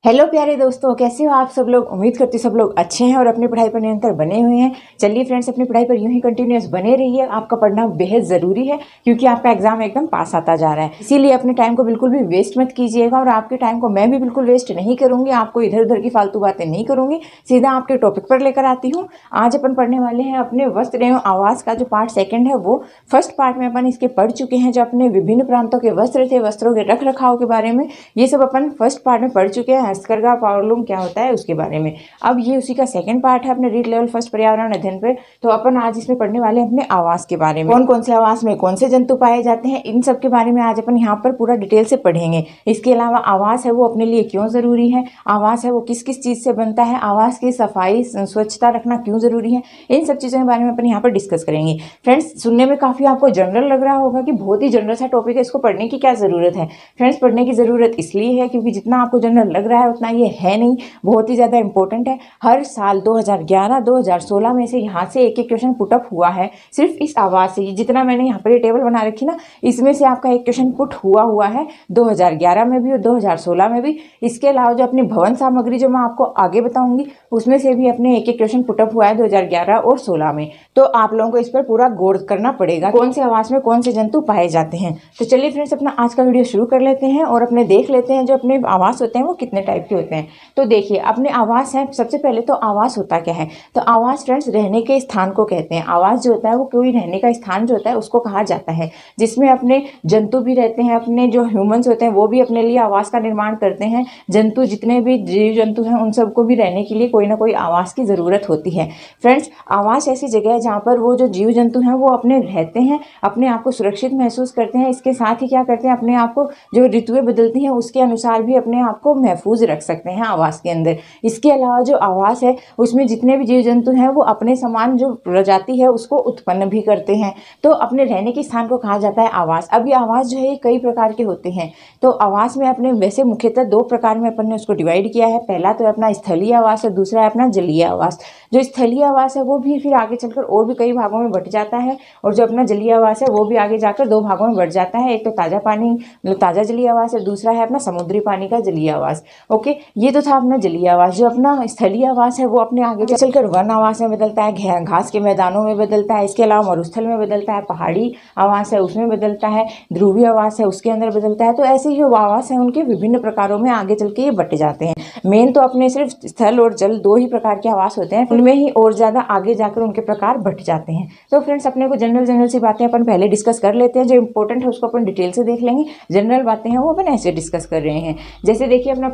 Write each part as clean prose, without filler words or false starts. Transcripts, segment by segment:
Hello प्यारे दोस्तों, कैसे हो आप सब लोग। उम्मीद करती सब लोग अच्छे हैं और अपनी पढ़ाई पर निरंतर बने हुए हैं। चलिए फ्रेंड्स, अपनी पढ़ाई पर यूं ही कंटिन्यूअस बने रहिए। आपका पढ़ना बेहद ज़रूरी है क्योंकि आपका एग्जाम एकदम पास आता जा रहा है। इसीलिए अपने टाइम को बिल्कुल भी वेस्ट मत कीजिएगा और आपके टाइम को मैं भी बिल्कुल वेस्ट नहीं करूँगी। आपको इधर उधर की फालतू बातें नहीं करूँगी, सीधा आपके टॉपिक पर लेकर आती हूँ। आज अपन पढ़ने वाले हैं अपने वस्त्र एवं आवास का जो पार्ट सेकेंड है। वो फर्स्ट पार्ट में अपन इसके पढ़ चुके हैं। जो अपने विभिन्न प्रांतों के वस्त्र थे, वस्त्रों के रख रखाव के बारे में, ये सब अपन फर्स्ट पार्ट में पढ़ चुके हैं। हस्तकरघा पावरलूम क्या होता है उसके बारे में। अब ये उसी का सेकंड पार्ट है अपने रीड लेवल फर्स्ट पर्यावरण अध्ययन पे। तो अपन आज इसमें पढ़ने वाले हैं अपने आवास के बारे में। कौन कौन से आवास में कौन से जंतु पाए जाते हैं, इन सब के बारे में आज अपन यहाँ पर पूरा डिटेल से पढ़ेंगे। इसके अलावा आवास है वो अपने लिए क्यों जरूरी है, आवास है वो किस किस चीज से बनता है, आवास की सफाई स्वच्छता रखना क्यों जरूरी है, इन सब चीजों के बारे में अपन यहाँ पर डिस्कस करेंगे। फ्रेंड्स, सुनने में काफी आपको जनरल लग रहा होगा कि बहुत ही जनरल सा टॉपिक है, इसको पढ़ने की क्या जरूरत है। फ्रेंड्स, पढ़ने की जरूरत इसलिए है क्योंकि जितना आपको जनरल लग रहा है उतना ये है नहीं, बहुत ही ज़्यादा इंपॉर्टेंट है। हर साल 2011 2016 में से यहाँ से एक एक क्वेश्चन पुटअप हुआ है सिर्फ इस आवाज से। जितना मैंने यहाँ पर ये टेबल बना रखी ना, इसमें से आपका एक क्वेश्चन पुट हुआ है 2011 में भी और 2016 में भी। इसके अलावा जो अपनी भवन सामग्री जो मैं आपको आगे बताऊंगी, उसमें से भी अपने एक एक क्वेश्चन पुटअप हुआ है 2011 और 16 में। तो आप लोगों को इस पर पूरा गौर करना पड़ेगा कौन से आवास में कौन से जंतु पाए जाते हैं। तो चलिए फ्रेंड्स, अपना आज का वीडियो शुरू कर लेते हैं और अपने देख लेते हैं जो अपने आवास होते हैं वो कितने टाइप के होते हैं। तो देखिए, अपने आवास है। सबसे पहले तो आवास होता क्या है। तो आवास फ्रेंड्स रहने के स्थान को कहते हैं। आवास जो होता है वो कोई रहने का स्थान जो होता है उसको कहा जाता है, जिसमें अपने जंतु भी रहते हैं। अपने जो ह्यूमंस होते हैं वो भी अपने लिए आवास का निर्माण करते हैं। जंतु, जितने भी जीव जंतु हैं, उन सबको भी रहने के लिए कोई ना कोई आवास की ज़रूरत होती है। फ्रेंड्स, आवास ऐसी जगह है जहाँ पर वो जो जीव जंतु हैं वो अपने रहते हैं, अपने आप को सुरक्षित महसूस करते हैं। इसके साथ ही क्या करते हैं, अपने आप को जो ऋतुएं बदलती हैं उसके अनुसार भी अपने आप को महफूज रख सकते हैं आवास के अंदर। इसके अलावा जो आवास है उसमें जितने भी जीव जंतु हैं वो अपने समान जो प्रजाति है उसको उत्पन्न भी करते हैं। तो अपने रहने के स्थान को कहा जाता है आवास। अब ये आवास जो है ये कई प्रकार के होते हैं। तो आवास में अपने वैसे मुख्यतः दो प्रकार में अपन ने उसको डिवाइड किया है। पहला तो अपना स्थलीय आवास और दूसरा है अपना जलीय आवास। जो स्थलीय आवास है वो भी फिर आगे चलकर और भी कई भागों में बट जाता है, और जो अपना जलीय आवास है वो भी आगे जाकर दो भागों में बट जाता है। एक तो ताजा पानी मतलब ताजा जलीय आवास है, दूसरा है अपना समुद्री पानी का जलीय आवास। ओके, ये तो था अपना जलीय आवास। जो अपना स्थलीय आवास है वो अपने आगे चलकर वन आवास में बदलता है, घास के मैदानों में बदलता है। इसके अलावा मरुस्थल में बदलता है, पहाड़ी आवास है उसमें बदलता है, ध्रुवीय आवास है उसके अंदर बदलता है। तो ऐसे ही जो आवास है उनके विभिन्न प्रकारों में आगे चल के ये बटे जाते हैं। मेन तो अपने सिर्फ स्थल और जल दो ही प्रकार के आवास होते हैं, उनमें ही और ज्यादा आगे जाकर उनके प्रकार बट जाते हैं। तो फ्रेंड्स, अपने को जनरल सी बातें अपन पहले डिस्कस कर लेते हैं। जो इंपॉर्टेंट है उसको अपन डिटेल से देख लेंगे। जनरल बातें हैं वो अपन ऐसे डिस्कस कर रहे हैं। जैसे देखिए, अपना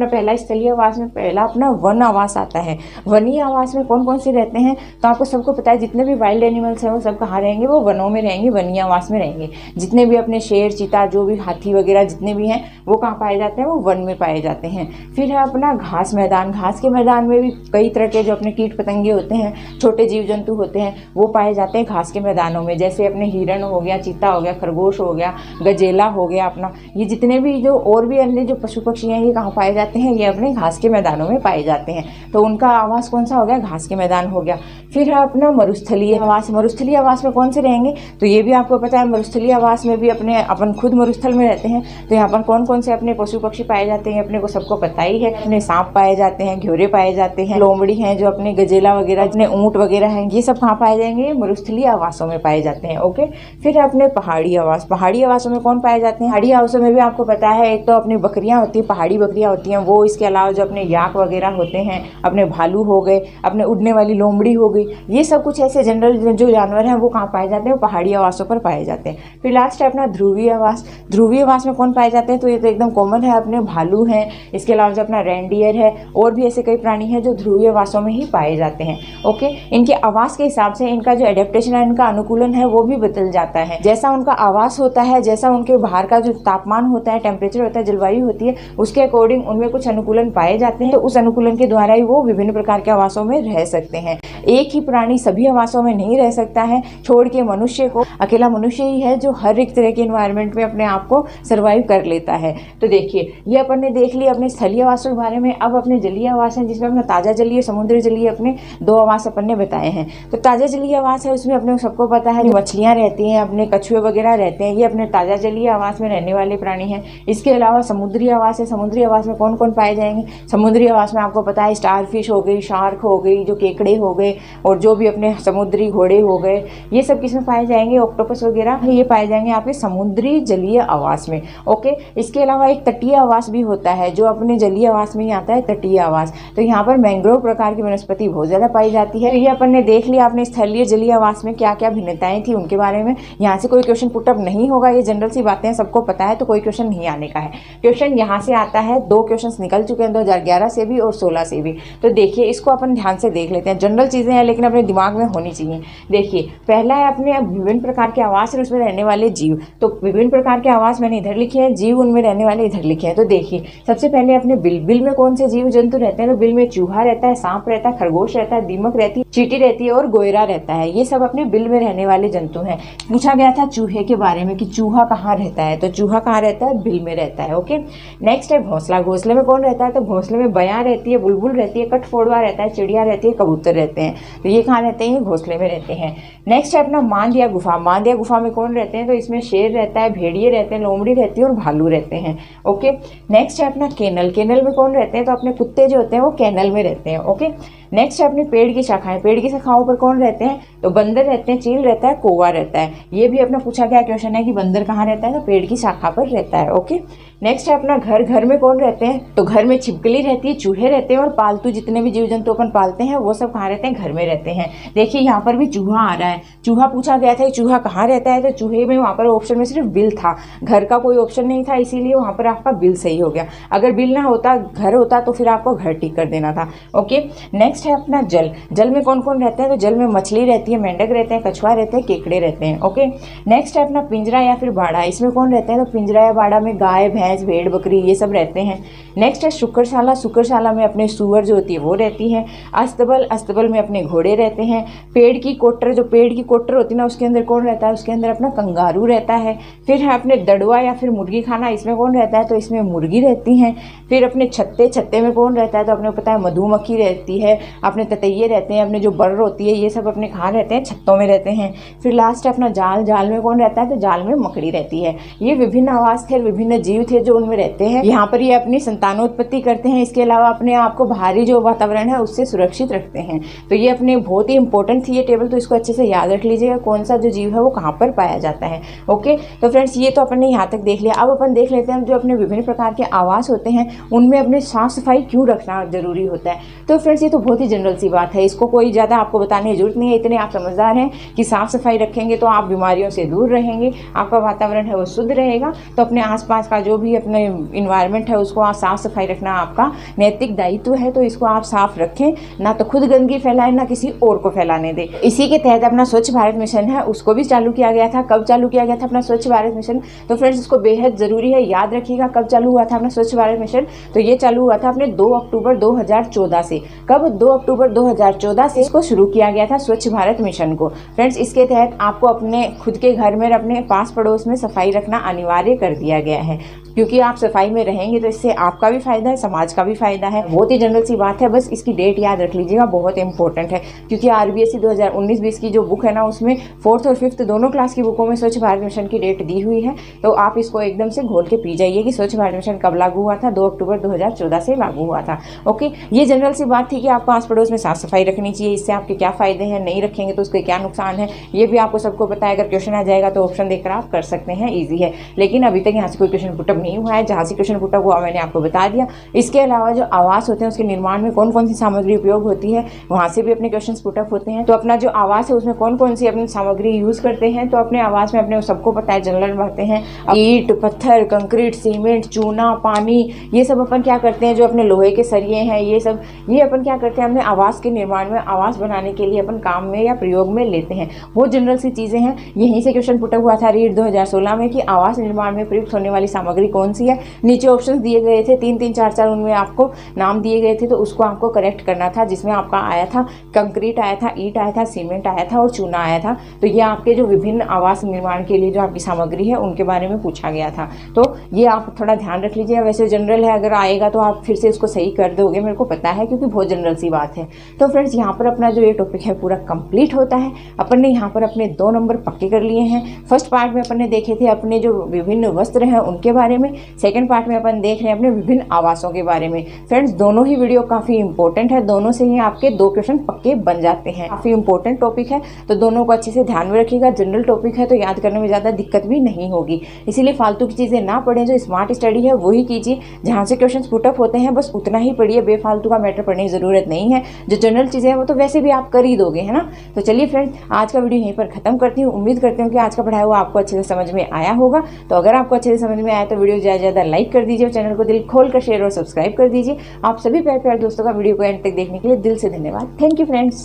पहला स्थलीय आवास में पहला अपना वन आवास आता है। वनीय आवास में कौन कौन से रहते हैं तो आपको सबको पता है। जितने भी वाइल्ड एनिमल्स हैं वो सब कहाँ रहेंगे, वो वनों में रहेंगे, वनीय आवास में रहेंगे। जितने भी अपने शेर, चीता, जो भी हाथी वगैरह जितने भी हैं वो कहाँ पाए जाते हैं, वो वन में पाए जाते हैं। फिर है अपना घास मैदान। घास के मैदान में भी कई तरह के जो अपने कीट पतंगे होते हैं, छोटे जीव जंतु होते हैं, वो पाए जाते हैं घास के मैदानों में। जैसे अपने हिरण हो गया, चीता हो गया, खरगोश हो गया, गजेला हो गया अपना, ये जितने भी जो और भी अन्य जो पशु पक्षी हैं ये कहाँ पाए जाते हैं, ये अपने घास के मैदानों में पाए जाते हैं। तो उनका आवास कौन सा हो गया, घास के मैदान हो गया। फिर है अपना मरुस्थलीय आवास। मरुस्थलीय आवास में कौन से रहेंगे तो ये भी आपको पता है। मरुस्थलीय आवास में भी अपन खुद मरुस्थल में रहते हैं। तो यहाँ पर कौन कौन से अपने पशु पक्षी पाए जाते हैं अपने को सबको पता ही है। अपने सांप पाए जाते हैं, घियोरे पाए जाते हैं, लोमड़ी हैं, जो अपने गजेला वगैरह, अपने ऊंट वगैरह हैं, ये सब कहाँ पाए जाएंगे, मरुस्थलीय आवासों में पाए जाते हैं। ओके, फिर है अपने पहाड़ी आवास। पहाड़ी आवासों में कौन पाए जाते हैं, पहाड़ी आवासों में भी आपको पता है एक तो अपनी बकरियां होती हैं, पहाड़ी बकरियां होती हैं वो। इसके अलावा जो अपने याक वगैरह होते हैं, अपने भालू हो गए, अपने उड़ने वाली लोमड़ी हो गई, ये सब कुछ ऐसे जनरल जो जानवर हैं वो कहाँ पाए जाते हैं, वो पहाड़ी आवासों पर पाए जाते हैं। फिर लास्ट है अपना ध्रुवीय आवास। ध्रुवीय आवास में कौन पाए जाते हैं तो ये तो एकदम कॉमन है, अपने भालू हैं, इसके अलावा जो अपना रेंडियर है, और भी ऐसे कई प्राणी हैं जो ध्रुवीय आवासों में ही पाए जाते हैं। ओके, इनके आवास के हिसाब से इनका जो एडेप्टेशन है, इनका अनुकूलन है वो भी बदल जाता है। जैसा उनका आवास होता है, जैसा उनके बाहर का जो तापमान होता है, टेम्परेचर होता है, जलवायु होती है, उसके अकॉर्डिंग उनमें कुछ अनुकूलन पाए जाते हैं। तो उस अनुकूलन के द्वारा ही वो विभिन्न प्रकार के आवासों में रह सकते हैं। एक ही प्राणी सभी आवासों में नहीं रह सकता है, छोड़ के मनुष्य को। अकेला मनुष्य ही है जो हर एक तरह के इन्वायरमेंट में अपने आप को सर्वाइव कर लेता है। तो देखिए, ये अपन ने देख लिया अपने स्थलीय आवासों के बारे में। अब अपने जलीय आवास हैं, जिसमें अपना ताज़ा जलीय, समुद्री जलीय अपने दो आवास अपन ने बताए हैं। तो ताज़ा जलीय आवास है, उसमें अपने सबको पता है मछलियाँ रहती हैं, अपने कछुए वगैरह रहते हैं, ये अपने ताज़ा जलीय आवास में रहने वाले प्राणी हैं। इसके अलावा समुद्री आवास है। समुद्री आवास में कौन कौन पाए जाएंगे? समुद्री आवास में आपको पता है स्टारफिश हो गई, शार्क हो गई, जो केकड़े हो गए, और जो भी अपने समुद्री घोड़े हो गए, ये सब किसमें पाए जाएंगे? ऑक्टोपस वगैरह, ये पाए जाएंगे आपके समुद्री जलीय आवास में। ओके, इसके अलावा एक तटीय आवास भी होता है, जो अपने जलीय आवास में ही आता है, तटीय आवास। तो यहाँ पर मैंग्रोव प्रकार की वनस्पति बहुत ज़्यादा पाई जाती है। ये अपन ने देख लिया आपने स्थलीय जलीय आवास में क्या क्या भिन्नताएं थी उनके बारे में। यहाँ से कोई क्वेश्चन पुटअप नहीं होगा, ये जनरल सी बातें सबको पता है, तो कोई क्वेश्चन नहीं आने का है। क्वेश्चन यहाँ से आता है, 2 क्वेश्चन निकल चुके हैं 2011 से भी और 16 से भी। तो देखिए, इसको अपन ध्यान से देख लेते हैं। जनरल चीज़ें हैं लेकिन अपने दिमाग में होनी चाहिए। देखिए, पहला है अपने विभिन्न प्रकार के आवास और उसमें रहने वाले जीव। तो विभिन्न प्रकार के आवास मैंने इधर लिखे हैं, जीव उनमें रहने वाले इधर लिखे हैं। तो देखिए, सबसे पहले अपने बिल में कौन से जीव जंतु रहते हैं? तो बिल में चूहा रहता है, सांप रहता है, खरगोश रहता है, दीमक रहती है, चींटी रहती है और गोयरा रहता है। ये सब अपने बिल में रहने वाले जंतु हैं। पूछा गया था चूहे के बारे में कि चूहा कहाँ रहता है, तो चूहा कहाँ रहता है? बिल में रहता है। ओके, नेक्स्ट है घोंसला। घोंसले में कौन रहता है? तो घोंसले में बयां रहती है, बुलबुल रहती है, कठफोड़वा रहता है, चिड़िया रहती है, कबूतर रहते हैं। तो ये कहाँ रहते हैं? घोंसले में रहते हैं। नेक्स्ट है अपना मांद या गुफा। मांद या गुफा में कौन रहते हैं? तो इसमें शेर रहता है, भेड़िए रहते हैं, लोमड़ी रहती है और भालू रहते हैं। ओके, नेक्स्ट है अपना केनल। केनल में कौन रहते हैं? तो अपने कुत्ते जो होते हैं वो केनल में रहते हैं। ओके, नेक्स्ट है अपनी पेड़ की शाखाएं। पेड़ की शाखाओं पर कौन रहते हैं? तो बंदर रहते हैं, चील रहता है, कौवा रहता है। ये भी अपना पूछा गया क्वेश्चन है कि बंदर कहाँ रहता है? तो पेड़ की शाखा पर रहता है। ओके, नेक्स्ट है अपना घर। घर में कौन रहते हैं? तो घर में छिपकली रहती है, चूहे रहते हैं और पालतू जितने भी जीव जंतु अपन पालते हैं वो सब कहाँ रहते हैं? घर में रहते हैं। देखिए, यहाँ पर भी चूहा आ रहा है। चूहा पूछा गया था कि चूहा कहाँ रहता है, तो चूहे में वहाँ पर ऑप्शन में सिर्फ बिल था, घर का कोई ऑप्शन नहीं था, इसीलिए वहाँ पर आपका बिल सही हो गया। अगर बिल ना होता, घर होता, तो फिर आपको घर टिक कर देना था। ओके, नेक्स्ट है अपना जल। जल में कौन कौन रहते हैं? तो जल में मछली रहती है, मेंढक रहते हैं, कछुआ रहते हैं, केकड़े रहते हैं। ओके, नेक्स्ट है अपना पिंजरा या फिर बाड़ा। इसमें कौन रहते हैं? तो पिंजरा या बाड़ा में गाय, भैंस, भेड़, बकरी ये सब रहते हैं। नेक्स्ट है शुक्रशाला। शुक्रशाला में अपने सुअर जो होती है वो रहती है। अस्तबल। अस्तबल में अपने घोड़े रहते हैं। पेड़ की कोटर। जो पेड़ की कोटर होती है ना, उसके अंदर कौन रहता है? उसके अंदर अपना कंगारू रहता है। फिर है अपने दड़ुआ या फिर मुर्गी खाना। इसमें कौन रहता है? तो इसमें मुर्गी रहती हैं। फिर अपने छत्ते। छत्ते में कौन रहता है? तो अपने पता है मधुमक्खी रहती है, अपने ततैये रहते हैं, अपने जो बर्र होती है ये सब अपने कहाँ रहते हैं? छत्तों में रहते हैं। फिर लास्ट है अपना जाल। जाल में कौन रहता है? तो जाल में मकड़ी रहती है। ये विभिन्न आवास थे, विभिन्न जीव थे जो उनमें रहते हैं। यहाँ पर ये अपनी संतानोत्पत्ति करते हैं। इसके अलावा अपने आप को बाहरी जो वातावरण है उससे सुरक्षित रखते हैं। तो ये अपने बहुत ही इंपॉर्टेंट थी ये टेबल, तो इसको अच्छे से याद रख लीजिएगा कौन सा जो जीव है वो कहाँ पर पाया जाता है। ओके, तो फ्रेंड्स ये तो अपन ने यहाँ तक देख लिया। अब अपन देख लेते हैं जो अपने विभिन्न प्रकार के आवास होते हैं उनमें अपने साफ सफाई क्यों रखना जरूरी होता है। तो फ्रेंड्स ये तो बहुत ही जनरल सी बात है, इसको कोई ज़्यादा आपको बताने की जरूरत नहीं है। इतने आप समझदार हैं कि साफ सफाई रखेंगे तो आप बीमारियों से दूर रहेंगे, आपका वातावरण है वो शुद्ध रहेगा। तो अपने आसपास का जो भी अपने इन्वायरमेंट है उसको आप साफ सफाई रखना आपका नैतिक दायित्व है। तो इसको आप साफ रखें, ना तो खुद गंदगी फैलाएं ना किसी और को फैलाने दें। इसी के तहत अपना स्वच्छ भारत मिशन है उसको भी चालू किया गया था। कब चालू किया गया था अपना स्वच्छ भारत मिशन? तो फ्रेंड्स इसको बेहद जरूरी है, याद रखिएगा कब चालू हुआ था अपना स्वच्छ भारत मिशन। तो ये चालू हुआ था अपने 2 अक्टूबर 2014 से। कब? 2 अक्टूबर 2014 से इसको शुरू किया गया था स्वच्छ भारत मिशन को। फ्रेंड्स इसके तहत आपको अपने खुद के घर में, अपने पास पड़ोस में सफाई रखना अनिवार्य कर दिया गया है, क्योंकि आप सफाई में रहेंगे तो इससे आपका भी फायदा है, समाज का भी फायदा है। बहुत ही जनरल सी बात है, बस इसकी डेट याद रख लीजिएगा, बहुत इंपॉर्टेंट है। क्योंकि RBSE 2019-20 की जो बुक है ना उसमें 4th और 5th दोनों क्लास की बुकों में स्वच्छ भारत मिशन की डेट दी हुई है। तो आप इसको एकदम से घोल के पी जाइए कि स्वच्छ भारत मिशन कब लागू हुआ था? 2 अक्टूबर 2014 से लागू हुआ था। ओके, ये जनरल सी बात थी कि आपको आस पड़ोस में साफ सफाई रखनी चाहिए, इससे आपके क्या फायदे हैं, नहीं रखेंगे तो उसके क्या नुकसान है, ये भी आपको सबको पता है। अगर क्वेश्चन आ जाएगा तो ऑप्शन देखकर आप कर सकते हैं, ईजी है। लेकिन अभी तक यहाँ से कोई क्वेश्चन पुटअप नहीं हुआ है, जहाँ से क्वेश्चन पुटअप हुआ मैंने आपको बता दिया। इसके अलावा जो आवास होते हैं उसके निर्माण में कौन कौन सी सामग्री उपयोग होती है वहाँ से भी अपने क्वेश्चन पुटअप होते हैं। तो अपना जो आवास है उसमें कौन कौन सी अपनी सामग्री यूज करते हैं? तो अपने आवास में अपने सबको पता है जनरल बातें हैं, ईंट, पत्थर, कंक्रीट, सीमेंट, चूना, पानी, ये सब अपन क्या करते हैं, जो अपने लोहे के सरिये हैं ये अपन क्या करते हैं अपने आवास के निर्माण में, आवास बनाने के लिए अपन काम में या प्रयोग में लेते हैं। वो जनरल सी चीज़ें हैं। यहीं से क्वेश्चन पुटअप हुआ था रीट 2016 में कि आवास निर्माण में प्रयुक्त होने वाली सामग्री कौन सी है। नीचे ऑप्शंस दिए गए थे 3-3, 4-4, उनमें आपको नाम दिए गए थे, तो उसको आपको करेक्ट करना था, जिसमें आपका आया था कंक्रीट आया था, ईंट आया था, सीमेंट आया था और चूना आया था। तो ये आपके जो विभिन्न आवास निर्माण के लिए जो आपकी सामग्री है उनके बारे में पूछा गया था। तो ये आप थोड़ा ध्यान रख लीजिए। वैसे जनरल है, अगर आएगा तो आप फिर से इसको सही कर दोगे, मेरे को पता है, क्योंकि बहुत जनरल सी बात है। तो फ्रेंड्स यहाँ पर अपना जो ये टॉपिक है पूरा कंप्लीट होता है। अपन ने यहाँ पर अपने 2 नंबर पक्के कर लिए हैं। फर्स्ट पार्ट में अपन ने देखे थे अपने जो विभिन्न वस्त्र हैं उनके बारे में, सेकंड पार्ट में अपन देख रहे हैं अपने विभिन्न आवासों के बारे में। फ्रेंड्स दोनों ही वीडियो काफ़ी इंपॉर्टेंट है, दोनों से ही आपके 2 क्वेश्चन पक्के बन जाते हैं। काफ़ी इंपॉर्टेंट टॉपिक है, तो दोनों को अच्छे से ध्यान में रखिएगा। जनरल टॉपिक है तो याद करने में ज़्यादा दिक्कत भी नहीं होगी, इसीलिए फालतू की चीज़ें ना पढ़ें। जो स्मार्ट स्टडी है वही कीजिए, जहाँ से क्वेश्चन पुटअप होते हैं बस उतना ही पढ़िए, बेफालतू का मैटर पढ़ने की ज़रूरत नहीं है। जो जनरल चीज़ें हैं वो तो वैसे भी आप कर ही दोगे, है ना। तो चलिए फ्रेंड्स, आज का वीडियो यहीं पर खत्म करती हूँ। उम्मीद करती हूँ कि आज का पढ़ाया हुआ आपको अच्छे से समझ में आया होगा। तो अगर आपको अच्छे से समझ में आया तो वीडियो ज़्यादा से ज़्यादा लाइक कर दीजिए और चैनल को दिल खोल कर शेयर और सब्सक्राइब कर दीजिए। आप सभी प्यारे प्यारे दोस्तों का वीडियो को एंड तक देखने के लिए दिल से धन्यवाद। Thank you friends.